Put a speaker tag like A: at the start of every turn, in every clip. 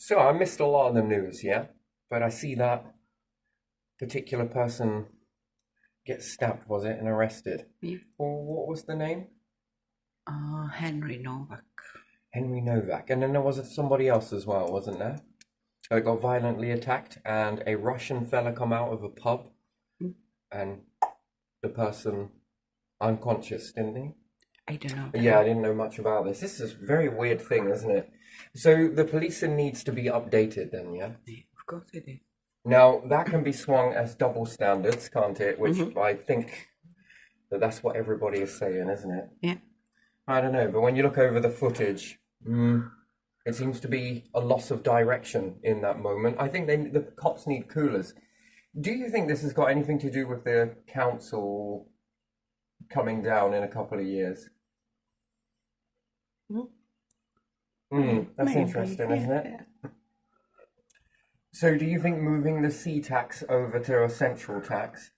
A: So I missed a lot of the news, yeah, but I see that particular person get stabbed, was it, and arrested.
B: Yeah.
A: Well, what was the name?
B: Henry Novak.
A: Henry Novak. And then there was somebody else as well, wasn't there? That got violently attacked, and a Russian fella come out of a pub,
B: Mm,
A: and the person unconscious, didn't he?
B: I don't know
A: Yeah, I
B: that.
A: didn't know much about this. This is a very weird thing, isn't it? So the policing needs to be updated then, yeah?
B: Yeah, of course it is.
A: Now, that can be swung as double standards, can't it? Which
B: Mm-hmm.
A: I think that's what everybody is saying, isn't it?
B: Yeah.
A: I don't know, but when you look over the footage, it seems to be a loss of direction in that moment. I think the cops need coolers. Do you think this has got anything to do with the council coming down in a couple of years? That's
B: Maybe.
A: interesting,
B: Yeah,
A: isn't it?
B: yeah.
A: So, do you think moving the C tax over to a central tax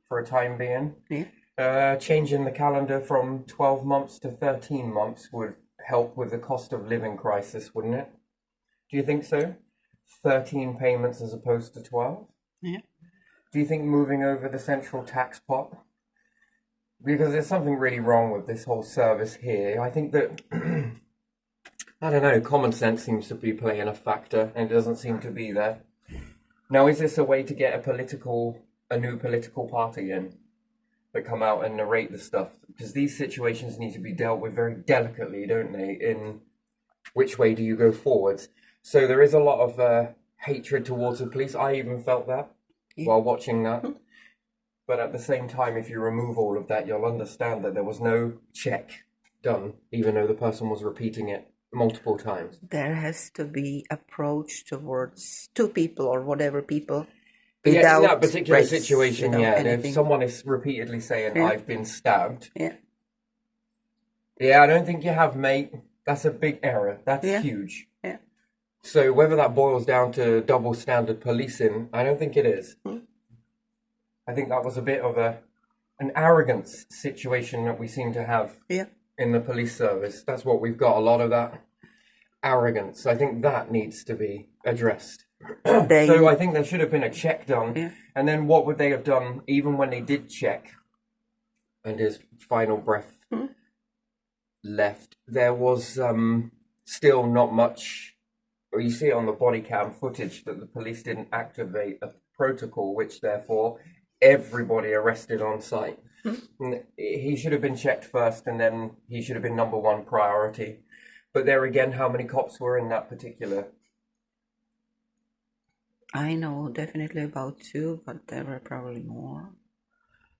A: for a time being,
B: Yeah.
A: changing the calendar from 12 months to 13 months would help with the cost of living crisis, wouldn't it? Do you think so? 13 payments as opposed to 12?
B: Yeah.
A: Do you think moving over the central tax pot? Because there's something really wrong with this whole service here. I think that, I don't know, common sense seems to be playing a factor and it doesn't seem to be there. Now, is this a way to get a new political party in that come out and narrate the stuff? Because these situations need to be dealt with very delicately, don't they? In which way do you go forwards? So there is a lot of hatred towards the police. I even felt that
B: Yeah.
A: while watching that. But at the same time, if you remove all of that, you'll understand that there was no check done, even though the person was repeating it multiple times.
B: There has to be approach towards two people or whatever people
A: Yeah, in that
B: without
A: particular
B: race,
A: situation,
B: without
A: yeah, if
B: anything.
A: someone is repeatedly saying,
B: Yeah.
A: I've been stabbed,
B: Yeah.
A: yeah, I don't think you have, mate. That's a big error. That's
B: Yeah.
A: huge.
B: Yeah.
A: So whether that boils down to double standard policing, I don't think it is. I think that was a bit of an arrogance situation that we seem to have
B: Yeah.
A: in the police service. That's what we've got, a lot of that arrogance. I think that needs to be addressed.
B: They.
A: So I think there should have been a check done.
B: Yeah.
A: And then what would they have done even when they did check and his final breath left? There was still not much, or you see it on the body cam footage that the police didn't activate a protocol, which therefore everybody arrested on site. He should have been checked first and then he should have been number one priority. But there again, how many cops were in that particular?
B: I know definitely about two, but there were probably more.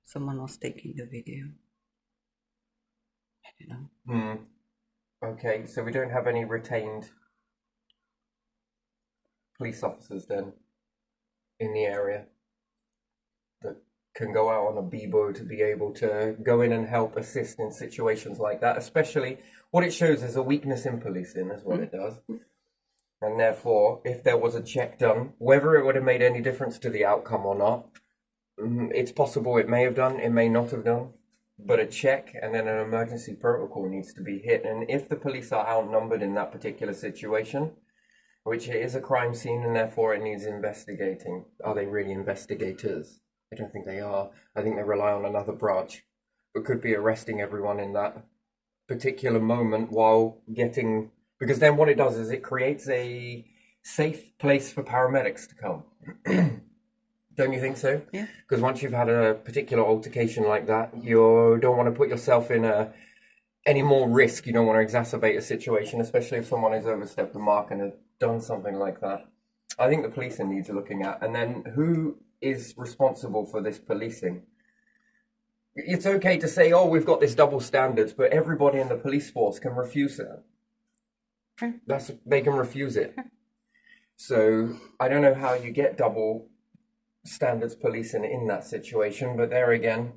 B: Someone was taking the video. I don't know.
A: Okay, so we don't have any retained police officers then in the area that can go out on a Bebo to be able to go in and help assist in situations like that. Especially what it shows is a weakness in policing, is what it does. And therefore, if there was a check done, whether it would have made any difference to the outcome or not, it's possible it may have done, it may not have done. But a check and then an emergency protocol needs to be hit. And if the police are outnumbered in that particular situation, which is a crime scene and therefore it needs investigating, are they really investigators? I don't think they are. I think they rely on another branch, but could be arresting everyone in that particular moment while getting, because then what it does is it creates a safe place for paramedics to come. Don't you think so?
B: Yeah.
A: Because once you've had a particular altercation like that, you don't want to put yourself in any more risk. You don't want to exacerbate a situation, especially if someone has overstepped the mark and has done something like that. I think the policing needs looking at. And then who is responsible for this policing? It's okay to say, oh, we've got this double standards, but everybody in the police force can refuse that. They can refuse it. So I don't know how you get double standards policing in that situation, but there again,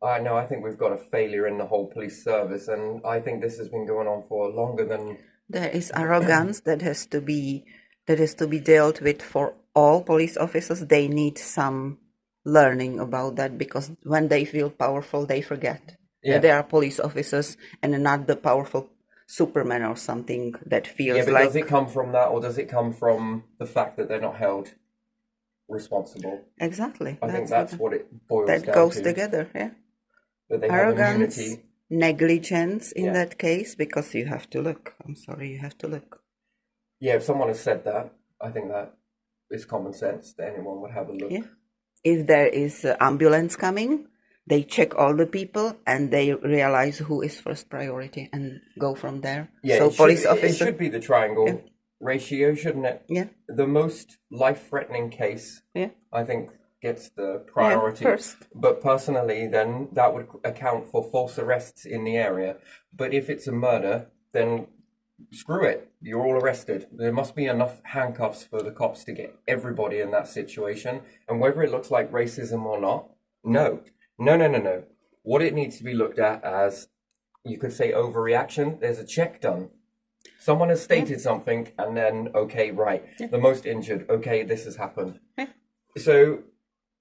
A: no, I think we've got a failure in the whole police service, and I think this has been going on for longer than.
B: There is arrogance that has to be dealt with for all police officers. They need some learning about that, because when they feel powerful, they forget that they are police officers and not the powerful Superman or something that
A: Yeah,
B: feels
A: but
B: like
A: does it come from that, or does it come from the fact that they're not held responsible?
B: exactly
A: I think
B: that's
A: that's what it boils
B: that
A: down
B: goes
A: to,
B: together. Yeah,
A: that they have
B: arrogance,
A: immunity.
B: negligence in
A: Yeah.
B: that case, because you have to look. I'm sorry, you have to look.
A: Yeah, if someone has said that, I think that is common sense that anyone would have a look.
B: Yeah. If there is an ambulance coming, they check all the people and they realize who is first priority and go from there.
A: Yeah,
B: So police
A: it
B: officer,
A: should be the triangle
B: Yeah.
A: ratio, shouldn't it?
B: yeah,
A: The most life-threatening case,
B: yeah,
A: I think, gets the
B: yeah,
A: priority.
B: first.
A: But personally, then that would account for false arrests in the area. But if it's a murder, then screw it. You're all arrested. There must be enough handcuffs for the cops to get everybody in that situation. And whether it looks like racism or not, no. No, no, no, no. What it needs to be looked at as, you could say, overreaction. There's a check done. Someone has stated something, and then, okay, right, the most injured, okay, this has happened. So,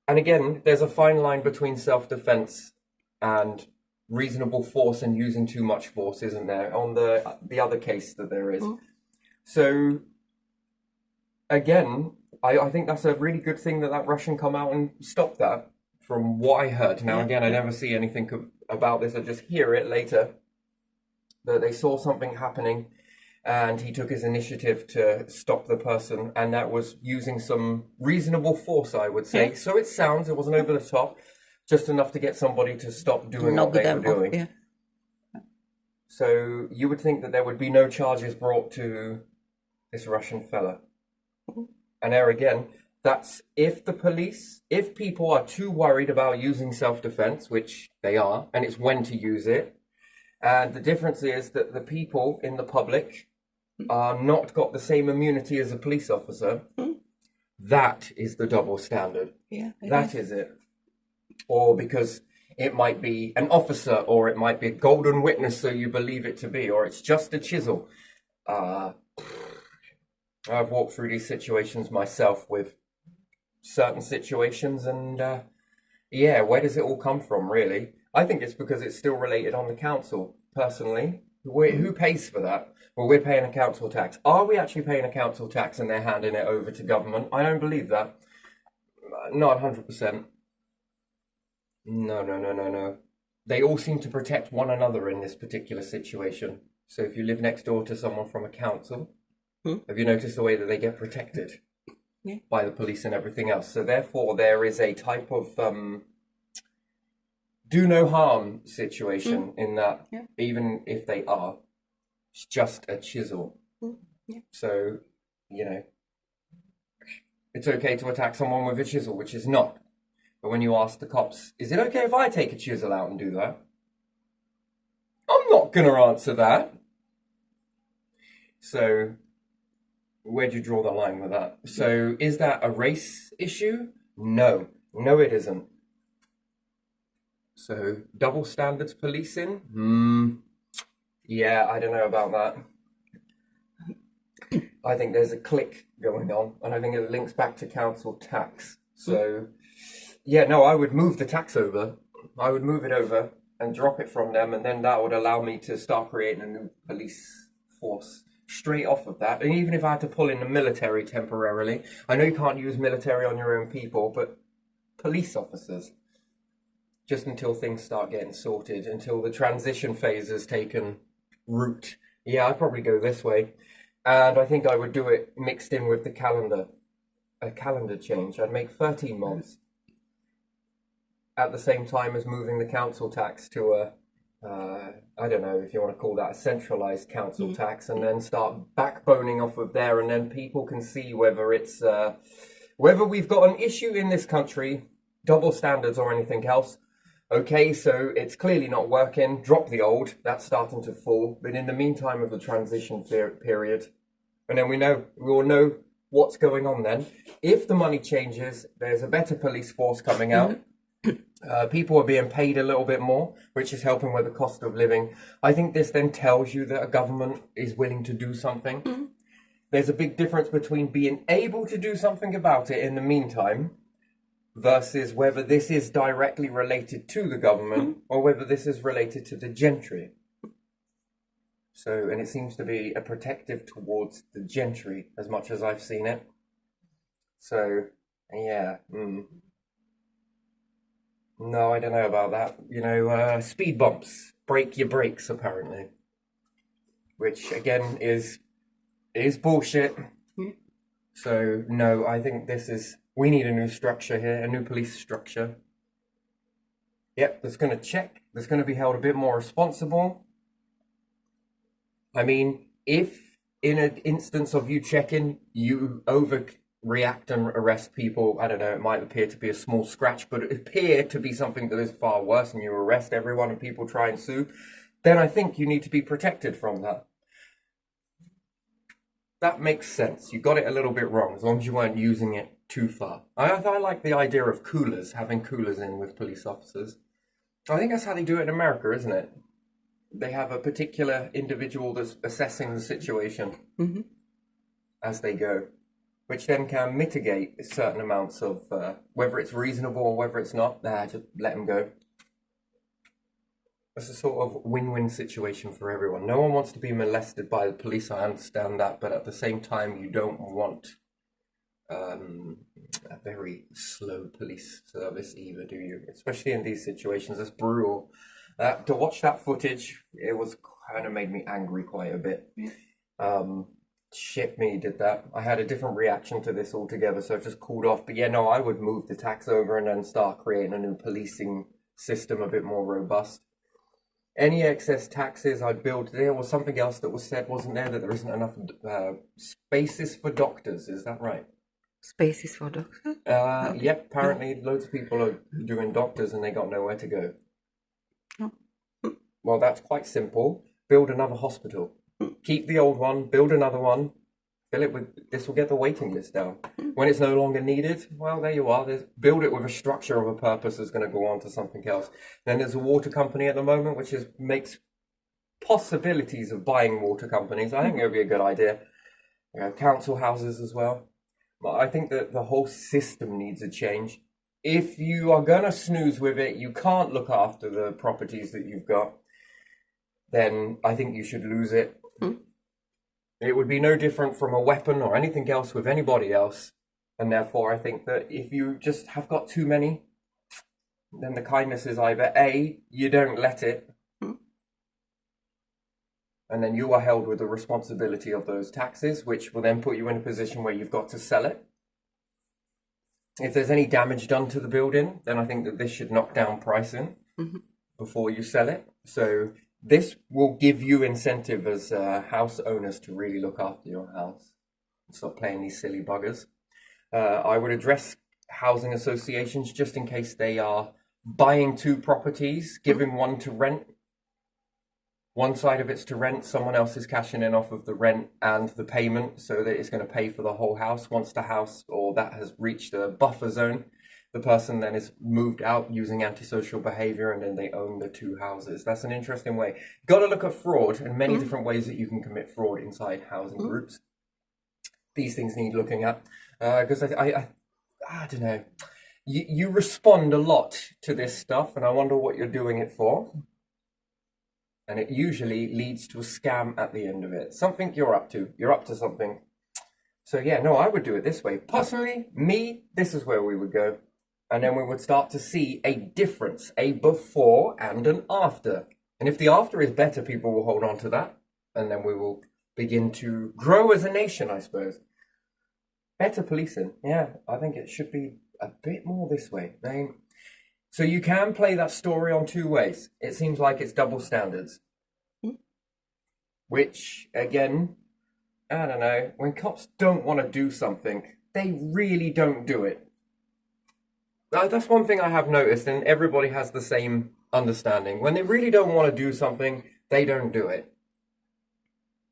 A: and again, there's a fine line between self-defense and reasonable force and using too much force, isn't there, on the other case that there is. So, again, I think that's a really good thing that Russian come out and stop that, from what I heard. Now, again, I never see anything about this, I just hear it later, that they saw something happening and he took his initiative to stop the person, and that was using some reasonable force, I would say. So it wasn't over the top, just enough to get somebody to stop doing
B: Knock
A: what they
B: them
A: were
B: off,
A: doing.
B: yeah.
A: So you would think that there would be no charges brought to this Russian fella. And there again, that's if people are too worried about using self-defense, which they are, and it's when to use it. And the difference is that the people in the public are not got the same immunity as a police officer. That is the double standard.
B: Yeah,
A: That is it. Or because it might be an officer, or it might be a golden witness, so you believe it to be, or it's just a chisel. I've walked through these situations myself with certain situations, and yeah, where does it all come from, really? I think it's because it's still related on the council, personally. Who pays for that? Well, we're paying a council tax. Are we actually paying a council tax and they're handing it over to government? I don't believe that. Not 100%. No. They all seem to protect one another in this particular situation. So if you live next door to someone from a council, have you noticed the way that they get protected by the police and everything else? So therefore, there is a type of do no harm situation in that, even if they are, it's just a chisel. So, it's okay to attack someone with a chisel, which is not. But when you ask the cops, is it okay if I take a chisel out and do that? I'm not going to answer that. So, where do you draw the line with that? So, is that a race issue? No. No, it isn't. So, double standards policing? Yeah, I don't know about that. I think there's a click going on, and I think it links back to council tax. So, yeah, no, I would move the tax over. I would move it over and drop it from them, and then that would allow me to start creating a new police force straight off of that. And even if I had to pull in the military temporarily, I know you can't use military on your own people, but police officers, just until things start getting sorted, until the transition phase has taken root. Yeah, I'd probably go this way. And I think I would do it mixed in with a calendar change. I'd make 13 months at the same time as moving the council tax to a, I don't know if you want to call that a centralized council tax, and then start backboning off of there, and then people can see whether it's, whether we've got an issue in this country, double standards or anything else. Okay, so it's clearly not working. Drop the old. That's starting to fall. But in the meantime of the transition period, and then we all know what's going on then. If the money changes, there's a better police force coming out. People are being paid a little bit more, which is helping with the cost of living. I think this then tells you that a government is willing to do something. There's a big difference between being able to do something about it in the meantime versus whether this is directly related to the government or whether this is related to the gentry. So, and it seems to be a protective towards the gentry as much as I've seen it. So, yeah. No, I don't know about that. Speed bumps, break your brakes, apparently, which again is bullshit. So no, I think we need a new structure here, a new police structure. Yep, that's going to check. That's going to be held a bit more responsible. I mean, if in an instance of you checking, you overreact and arrest people, I don't know, it might appear to be a small scratch, but it appear to be something that is far worse, and you arrest everyone and people try and sue, then I think you need to be protected from that. That makes sense. You got it a little bit wrong, as long as you weren't using it too far. I like the idea of coolers, having coolers in with police officers. I think that's how they do it in America, isn't it? They have a particular individual that's assessing the situation as they go, which then can mitigate certain amounts of whether it's reasonable or whether it's not. Just let them go. It's a sort of win-win situation for everyone. No one wants to be molested by the police, I understand that, but at the same time, you don't want a very slow police service either, do you? Especially in these situations, it's brutal. To watch that footage, it was kind of made me angry quite a bit. Shit me did that. I had a different reaction to this altogether, so I just cooled off. But yeah, no, I would move the tax over and then start creating a new policing system a bit more robust. Any excess taxes I'd build. There was something else that was said, wasn't there, that there isn't enough spaces for doctors. Is that right?
B: Spaces for doctors?
A: Yep, apparently loads of people are doing doctors and they got nowhere to go. Well, that's quite simple. Build another hospital. Keep the old one, build another one, fill it with, this will get the waiting list down. When it's no longer needed, well, there you are. Build it with a structure of a purpose that's going to go on to something else. Then there's a water company at the moment, which makes possibilities of buying water companies. I think it would be a good idea. Council houses as well. But I think that the whole system needs a change. If you are going to snooze with it, you can't look after the properties that you've got, then I think you should lose it. It would be no different from a weapon or anything else with anybody else. And therefore, I think that if you just have got too many, then the kindness is either A, you don't let it, and then you are held with the responsibility of those taxes, which will then put you in a position where you've got to sell it. If there's any damage done to the building, then I think that this should knock down pricing before you sell it. So this will give you incentive as house owners to really look after your house and stop playing these silly buggers. I would address housing associations just in case they are buying two properties, giving one to rent. One side of it's to rent, someone else is cashing in off of the rent and the payment so that it's going to pay for the whole house. Once the house or that has reached a buffer zone, the person then is moved out using antisocial behavior and then they own the two houses. That's an interesting way. Got to look at fraud and many different ways that you can commit fraud inside housing groups. These things need looking at because I don't know. You respond a lot to this stuff and I wonder what you're doing it for. And it usually leads to a scam at the end of it. Something you're up to. You're up to something. So yeah, no, I would do it this way. Personally, this is where we would go. And then we would start to see a difference, a before and an after. And if the after is better, people will hold on to that. And then we will begin to grow as a nation, I suppose. Better policing. Yeah, I think it should be a bit more this way. So you can play that story on two ways. It seems like it's double standards. Which, again, I don't know. When cops don't want to do something, they really don't do it. That's one thing I have noticed, and everybody has the same understanding. When they really don't want to do something, they don't do it.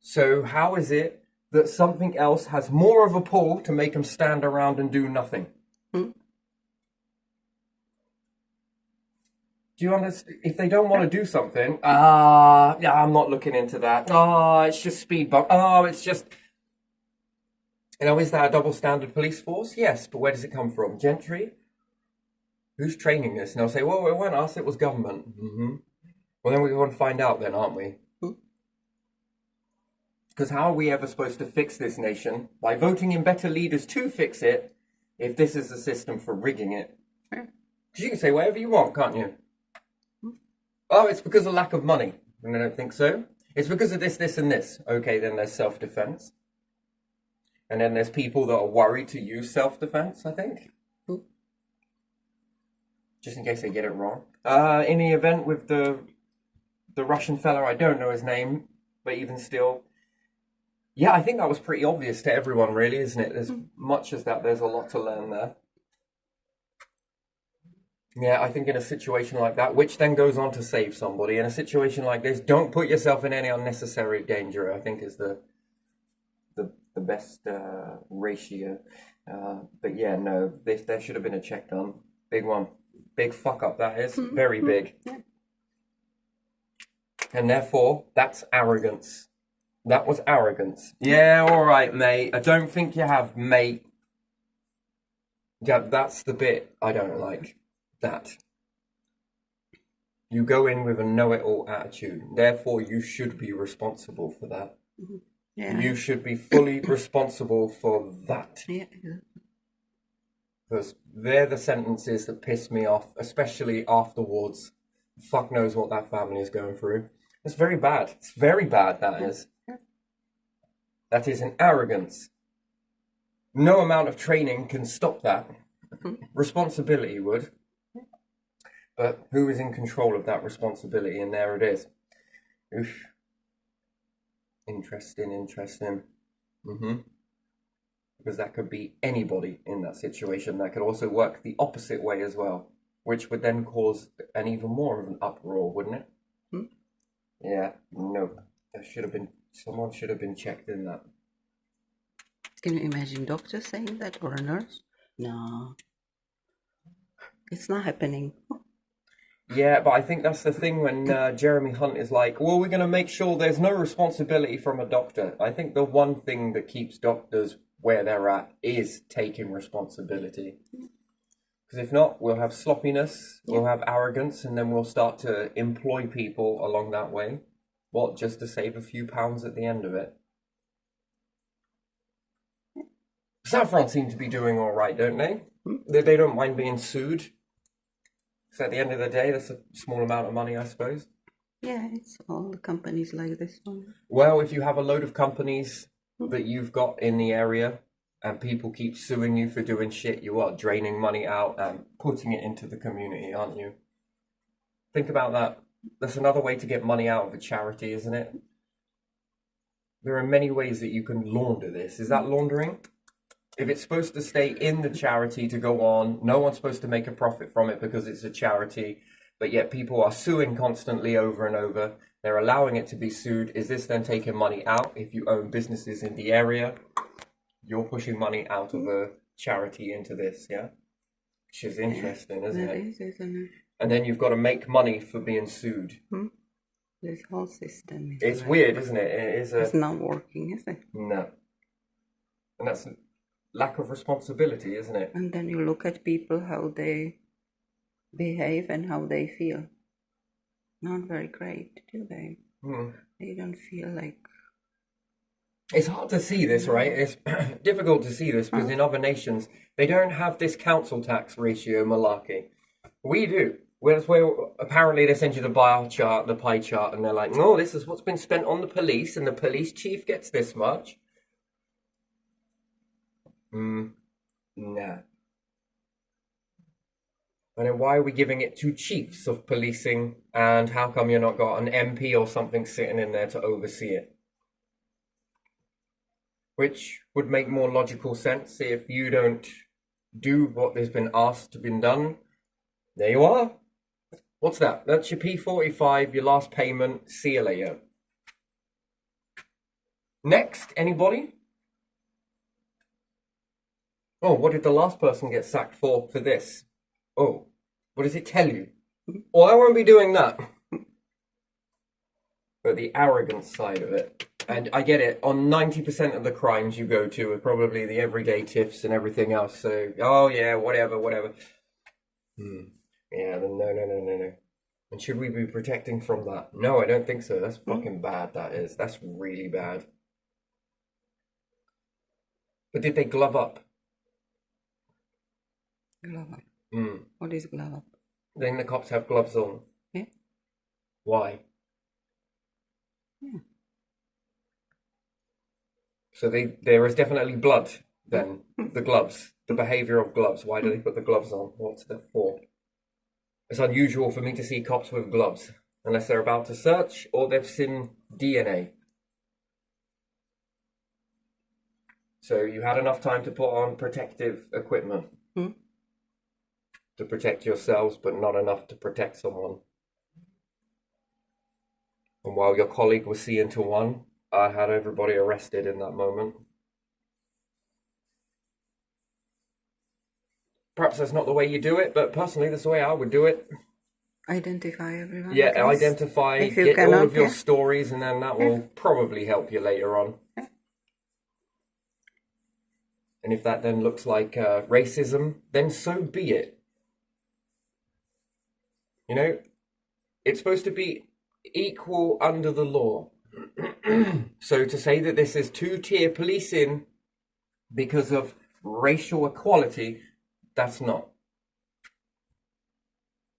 A: So how is it that something else has more of a pull to make them stand around and do nothing? Do you understand? If they don't want to do something, yeah, I'm not looking into that. It's just speed bump. It's just, is that a double standard police force? Yes, but where does it come from? Gentry? Who's training this? And they'll say, well, it weren't us, it was government. Well, then we want to find out then, aren't we? Because how are we ever supposed to fix this nation? By voting in better leaders to fix it, if this is a system for rigging it. Because you can say whatever you want, can't you? Oh, it's because of lack of money. And I don't think so. It's because of this, this, and this. Okay, then there's self-defense. And then there's people that are worried to use self-defense, I think. Just in case they get it wrong. In the event with the Russian fella, I don't know his name, but even still, yeah, I think that was pretty obvious to everyone, really, isn't it? As much as that, there's a lot to learn there. Yeah, I think in a situation like that, which then goes on to save somebody, in a situation like this, don't put yourself in any unnecessary danger, I think is the best ratio. But yeah, no, there should have been a check done. Big one. Big fuck up, that is. Very big.
B: Yeah.
A: And therefore, that's arrogance. That was arrogance. Yeah, all right, mate. I don't think you have, mate. Yeah, that's the bit I don't like. That. You go in with a know-it-all attitude. Therefore, you should be responsible for that.
B: Yeah.
A: You should be fully responsible for that.
B: Yeah.
A: Because they're the sentences that piss me off, especially afterwards. Fuck knows what that family is going through. It's very bad. It's very bad, that is. That is an arrogance. No amount of training can stop that. Responsibility would. But who is in control of that responsibility? And there it is. Oof. Interesting. Because that could be anybody in that situation. That could also work the opposite way as well, which would then cause an even more of an uproar, wouldn't it? Yeah, no. Someone should have been checked in that.
B: Can you imagine doctor saying that or a nurse? No. It's not happening.
A: Yeah, but I think that's the thing when Jeremy Hunt is like, well, we're going to make sure there's no responsibility from a doctor. I think the one thing that keeps doctors where they're at is taking responsibility. Because if not, we'll have sloppiness, we'll have arrogance, and then we'll start to employ people along that way. What, just to save a few pounds at the end of it? Saffron seem to be doing all right, don't they? They don't mind being sued. So at the end of the day, that's a small amount of money, I suppose.
B: Yeah, it's all the companies like this one.
A: Well, if you have a load of companies that you've got in the area and people keep suing you for doing shit, you are draining money out and putting it into the community, aren't you? Think about that. That's another way to get money out of a charity, isn't it? There are many ways that you can launder this. Is that laundering? If it's supposed to stay in the charity to go on, no one's supposed to make a profit from it because it's a charity, but yet people are suing constantly over and over. They're allowing it to be sued. Is this then taking money out? If you own businesses in the area, you're pushing money out of a charity into this, yeah? Which is interesting, isn't it?
B: It is, isn't it?
A: And then you've got to make money for being sued.
B: This whole system is
A: It's
B: like,
A: weird, isn't it? It is
B: it's not working, is it?
A: No. And that's lack of responsibility, isn't it?
B: And then you look at people, how they behave and how they feel. Not very great, do they? They don't feel like...
A: It's hard to see this, right? It's difficult to see this because in other nations, they don't have this council tax ratio malarkey. We do. Whereas where apparently they send you the pie chart, and they're like, no, this is what's been spent on the police, and the police chief gets this much. Nah. And then why are we giving it to chiefs of policing, and how come you're not got an MP or something sitting in there to oversee it? Which would make more logical sense if you don't do what has been asked to be done. There you are. What's that? That's your P45, your last payment. See you later. Next, anybody? Oh, what did the last person get sacked for this? Oh, what does it tell you? Well, I won't be doing that. But the arrogance side of it. And I get it, on 90% of the crimes you go to are probably the everyday tiffs and everything else. So, oh yeah, whatever. Yeah, then no. And should we be protecting from that? No, I don't think so. That's fucking bad, that is. That's really bad. But did they glove up?
B: Glove up.
A: Mm.
B: What is glove up?
A: Then the cops have gloves on.
B: Yeah.
A: Why?
B: Yeah.
A: So there is definitely blood then. The gloves, the behavior of gloves. Why do they put the gloves on? What's that for? It's unusual for me to see cops with gloves unless they're about to search or they've seen DNA. So you had enough time to put on protective equipment to protect yourselves, but not enough to protect someone. And while your colleague was seeing to one, I had everybody arrested in that moment. Perhaps that's not the way you do it, but personally, that's the way I would do it.
B: Identify everyone.
A: Yeah, identify,
B: if you
A: get
B: cannot,
A: all of your stories, and then that will probably help you later on. And if that then looks like racism, then so be it. You know, it's supposed to be equal under the law. So to say that this is two-tier policing because of racial equality, that's not.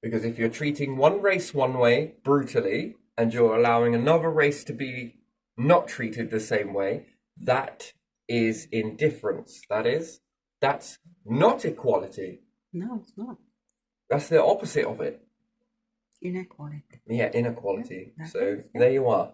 A: Because if you're treating one race one way, brutally, and you're allowing another race to be not treated the same way, that is indifference. That's not equality.
B: No, it's not.
A: That's the opposite of it.
B: Inequality.
A: Yeah, inequality. So there you are.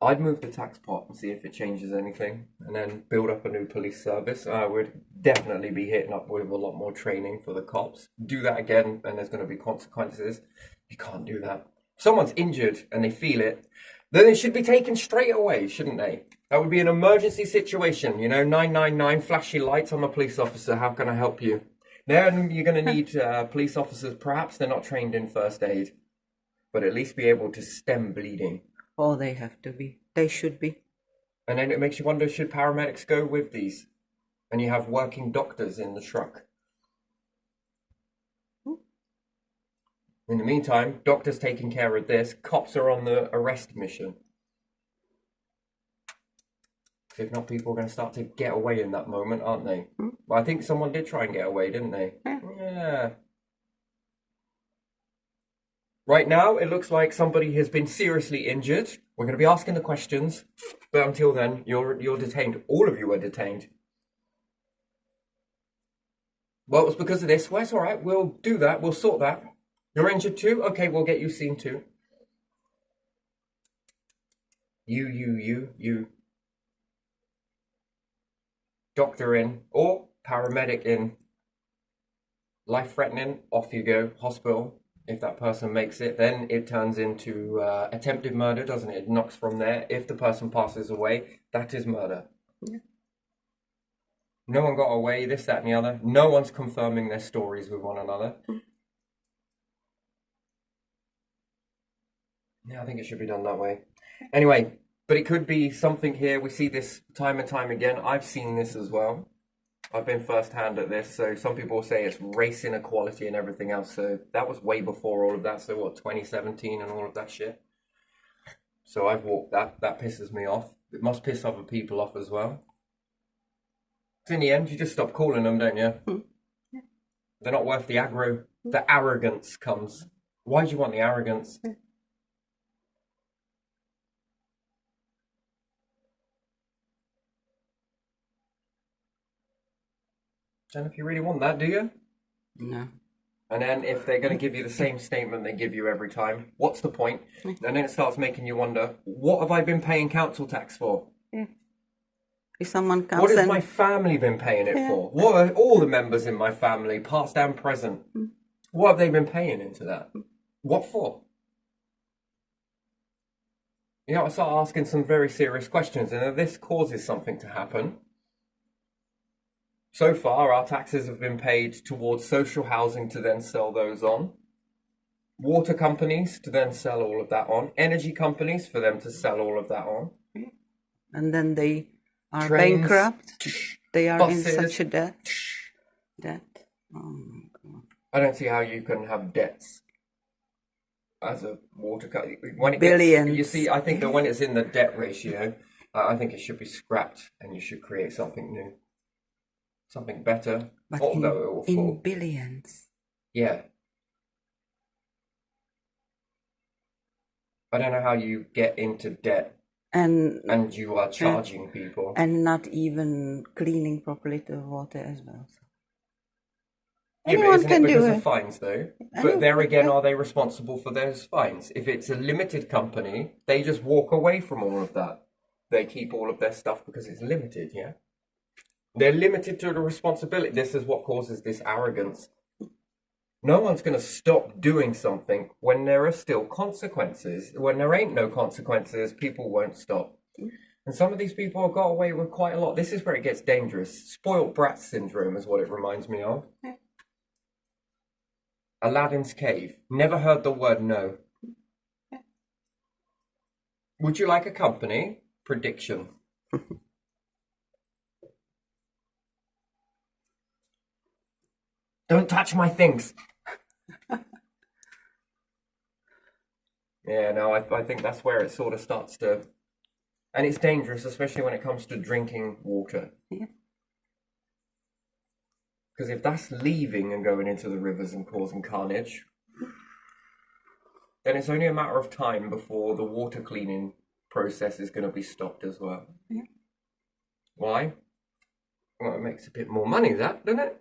A: I'd move the tax pot and see if it changes anything, and then build up a new police service. I would definitely be hitting up with a lot more training for the cops. Do that again, and there's going to be consequences. You can't do that. If someone's injured and they feel it, then they should be taken straight away, shouldn't they? That would be an emergency situation. 999, flashy lights. I'm a police officer. How can I help you? Then you're going to need police officers. Perhaps they're not trained in first aid, but at least be able to stem bleeding.
B: Oh, they have to be. They should be.
A: And then it makes you wonder, should paramedics go with these? And you have working doctors in the truck. In the meantime, doctors taking care of this, cops are on the arrest mission. If not, people are going to start to get away in that moment, aren't they? Well, I think someone did try and get away, didn't they? Yeah. Right now, it looks like somebody has been seriously injured. We're going to be asking the questions, but until then, you're detained. All of you are detained. Well, it was because of this. Well, it's all right. We'll do that. We'll sort that. You're injured too? Okay, we'll get you seen too. You. Doctor in or paramedic in. Life-threatening, off you go. Hospital. If that person makes it, then it turns into attempted murder, doesn't it? It knocks from there. If the person passes away, that is murder. Yeah. No one got away, this, that, and the other. No one's confirming their stories with one another. Yeah, I think it should be done that way. Anyway, but it could be something here. We see this time and time again. I've seen this as well. I've been first-hand at this, so some people say it's race inequality and everything else, so that was way before all of that, so what, 2017 and all of that shit? So I've walked that pisses me off. It must piss other people off as well. So in the end, you just stop calling them, don't you?
B: Yeah.
A: They're not worth the aggro. The arrogance comes. Why do you want the arrogance? Don't know if you really want that, do you?
B: No.
A: And then if they're going to give you the same statement they give you every time, what's the point? And then it starts making you wonder, what have I been paying council tax for?
B: Yeah. If someone comes
A: what has my family been paying it for? What are all the members in my family, past and present? What have they been paying into that? What for? I start asking some very serious questions, and if this causes something to happen. So far, our taxes have been paid towards social housing to then sell those on. Water companies to then sell all of that on. Energy companies for them to sell all of that on.
B: And then they are
A: Trains,
B: bankrupt. They are
A: buses.
B: in such a debt. Oh my God.
A: I don't see how you can have debts as a water company. When it
B: Billions.
A: You see, I think that when it's in the debt ratio, I think it should be scrapped and you should create something new. something better,
B: But
A: although it will
B: in
A: fall.
B: billions.
A: Yeah. I don't know how you get into debt
B: And
A: you are charging people.
B: And not even cleaning properly the water as well. So.
A: Yeah, but
B: Anyone
A: isn't
B: can
A: it because
B: do
A: of
B: it.
A: fines, though?
B: Anyone,
A: But there again, are they responsible for those fines? If it's a limited company, they just walk away from all of that. They keep all of their stuff because it's limited, yeah? They're limited to the responsibility. This is what causes this arrogance. No one's going to stop doing something when there are still consequences. When there ain't no consequences, people won't stop. And some of these people have got away with quite a lot. This is where it gets dangerous. Spoiled brat syndrome is what it reminds me of. Aladdin's cave. Never heard the word no. Would you like a company? Prediction. Don't touch my things. Yeah, no, I think that's where it sort of starts to... And it's dangerous, especially when it comes to drinking water.
B: Yeah.
A: Because if that's leaving and going into the rivers and causing carnage, then it's only a matter of time before the water cleaning process is going to be stopped as well.
B: Yeah.
A: Why? Well, it makes a bit more money, that, doesn't it?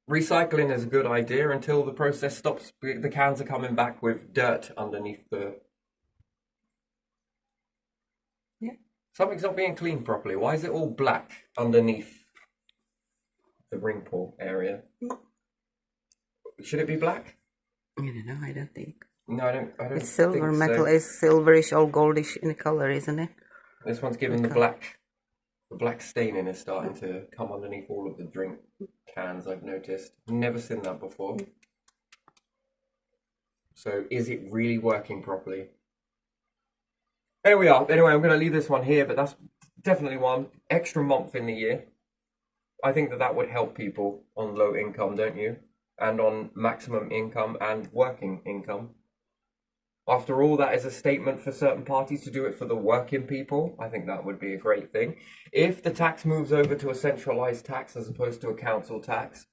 A: Recycling is a good idea until the process stops. The cans are coming back with dirt underneath the...
B: Yeah.
A: Something's not being cleaned properly. Why is it all black underneath the ring pull area? Should it be black?
B: I don't know, I don't think.
A: No, I don't
B: It's silver,
A: think
B: metal
A: so.
B: is silverish, all goldish in color, isn't it?
A: This one's given the black staining is starting to come underneath all of the drink cans, I've noticed. Never seen that before. So is it really working properly? There we are. Anyway, I'm going to leave this one here, but that's definitely one extra month in the year. I think that would help people on low income, don't you? And on maximum income and working income. After all, that is a statement for certain parties to do it for the working people. I think that would be a great thing. If the tax moves over to a centralized tax as opposed to a council tax,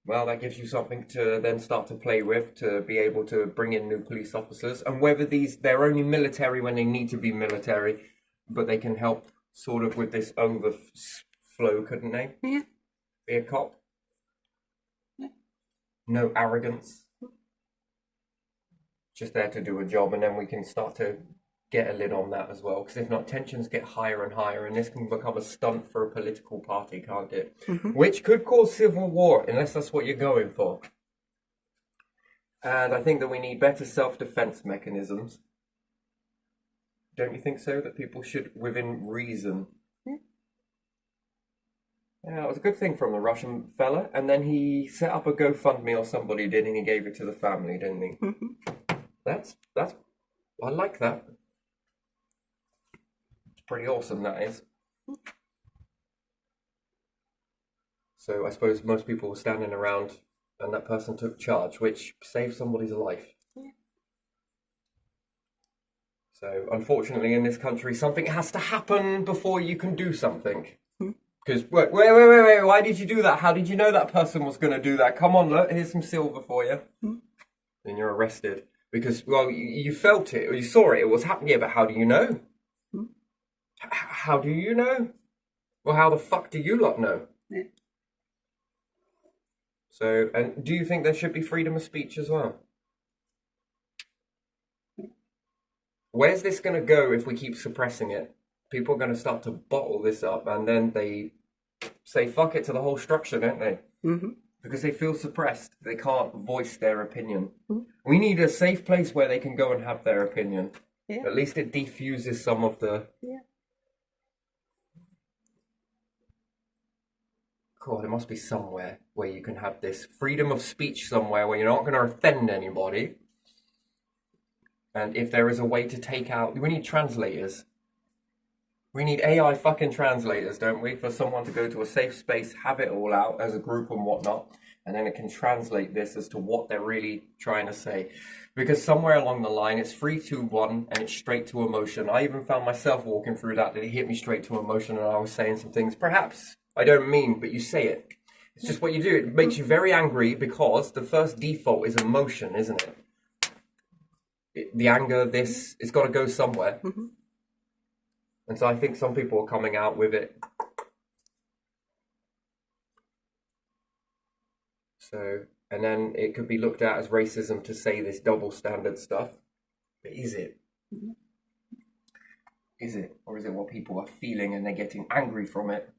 A: well, that gives you something to then start to play with, to be able to bring in new police officers. And whether they're only military when they need to be military, but they can help sort of with this overflow, couldn't they?
B: Yeah.
A: Be a cop.
B: Yeah.
A: No arrogance. Just there to do a job, and then we can start to get a lid on that as well. Because if not, tensions get higher and higher, and this can become a stunt for a political party, can't it? Mm-hmm. Which could cause civil war, unless that's what you're going for. And I think that we need better self-defense mechanisms. Don't you think so? That people should, within reason. Yeah, it was a good thing from the Russian fella, and then he set up a GoFundMe or somebody did, and he gave it to the family, didn't he? Mm-hmm. That's I like that. It's pretty awesome, that is. So I suppose most people were standing around and that person took charge, which saved somebody's life. Yeah. So unfortunately in this country, something has to happen before you can do something. Because, wait, why did you do that? How did you know that person was going to do that? Come on, look, here's some silver for you. Then you're arrested. Because, well, you felt it, or you saw it, it was happening. Yeah, but how do you know? How do you know? Well, how the fuck do you lot know? Yeah. So, and do you think there should be freedom of speech as well? Where's this going to go if we keep suppressing it? People are going to start to bottle this up, and then they say fuck it to the whole structure, don't they? Mm-hmm. Because they feel suppressed. They can't voice their opinion. Mm-hmm. We need a safe place where they can go and have their opinion. Yeah. At least it defuses some of the... Yeah. God, there must be somewhere where you can have this freedom of speech somewhere where you're not going to offend anybody. And if there is a way to take out... We need translators. We need AI fucking translators, don't we? For someone to go to a safe space, have it all out as a group and whatnot. and then it can translate this as to what they're really trying to say. Because somewhere along the line, it's 3, 2, 1, and it's straight to emotion. I even found myself walking through that it hit me straight to emotion, and I was saying some things perhaps I don't mean, but you say it. It's just what you do. It makes you very angry because the first default is emotion, isn't it? The anger, it's got to go somewhere. And so I think some people are coming out with it. So, and then it could be looked at as racism to say this double standard stuff. But is it? Is it? Or is it what people are feeling and they're getting angry from it?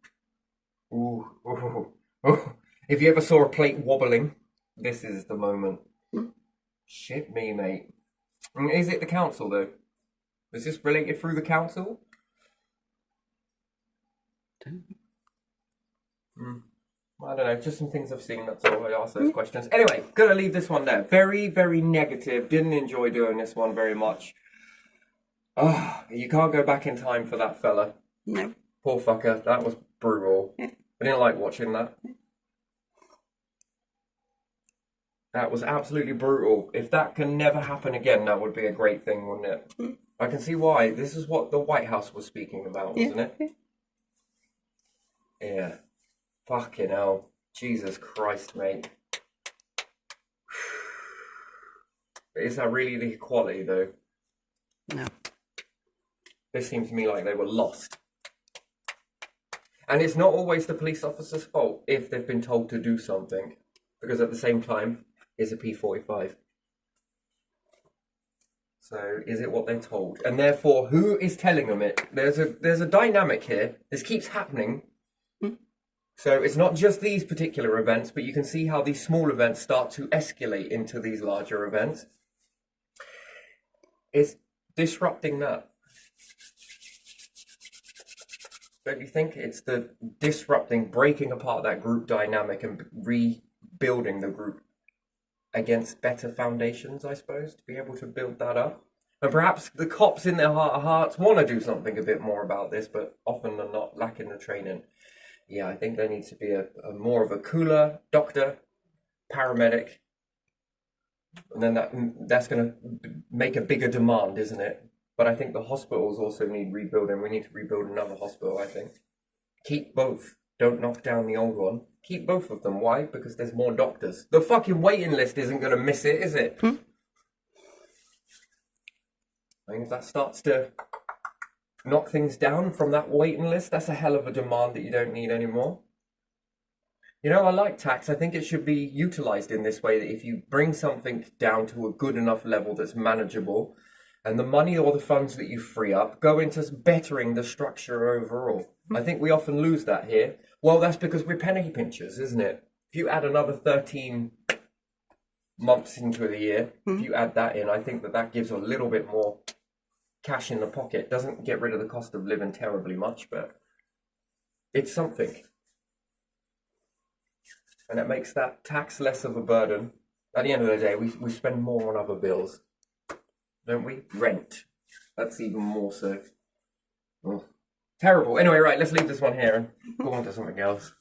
A: Ooh, ooh, ooh. If you ever saw a plate wobbling, this is the moment. Shit me, mate. Is it the council, though? Is this related through the council? I don't know, just some things I've seen, that's all. I asked those questions. Anyway, gonna leave this one there. Very, very negative. Didn't enjoy doing this one very much. Oh, you can't go back in time for that fella.
B: No.
A: Poor fucker, that was brutal.
B: Yeah.
A: I didn't like watching that. That was absolutely brutal. If that can never happen again, that would be a great thing, wouldn't it? I can see why. This is what the White House was speaking about, wasn't it? Yeah. Fucking hell. Jesus Christ, mate. Is that really the equality, though?
B: No.
A: This seems to me like they were lost. And it's not always the police officer's fault if they've been told to do something. Because at the same time, it's a P45. So, is it what they're told? And therefore, who is telling them it? There's a dynamic here. This keeps happening. So, it's not just these particular events, but you can see how these small events start to escalate into these larger events. It's disrupting that. Don't you think? It's the disrupting, breaking apart that group dynamic and rebuilding the group against better foundations, I suppose, to be able to build that up. And perhaps the cops in their heart of hearts want to do something a bit more about this, but often they're not, lacking the training. Yeah, I think there needs to be a more of a cooler doctor, paramedic, and then that's going to make a bigger demand, isn't it? But I think the hospitals also need rebuilding. We need to rebuild another hospital, I think. Keep both. Don't knock down the old one. Keep both of them. Why? Because there's more doctors. The fucking waiting list isn't going to miss it, is it? I mean, if that starts to knock things down from that waiting list, that's a hell of a demand that you don't need anymore. You know, I like tax. I think it should be utilised in this way, that if you bring something down to a good enough level that's manageable, and the money or the funds that you free up go into bettering the structure overall. I think we often lose that here. Well, that's because we're penny pinchers, isn't it? If you add another 13 months into the year, if you add that in, I think that gives a little bit more cash in the pocket. Doesn't get rid of the cost of living terribly much, but it's something. And it makes that tax less of a burden. At the end of the day, we spend more on other bills, don't we? Rent. That's even more so. Oh, terrible. Anyway, right, let's leave this one here and go on to something else.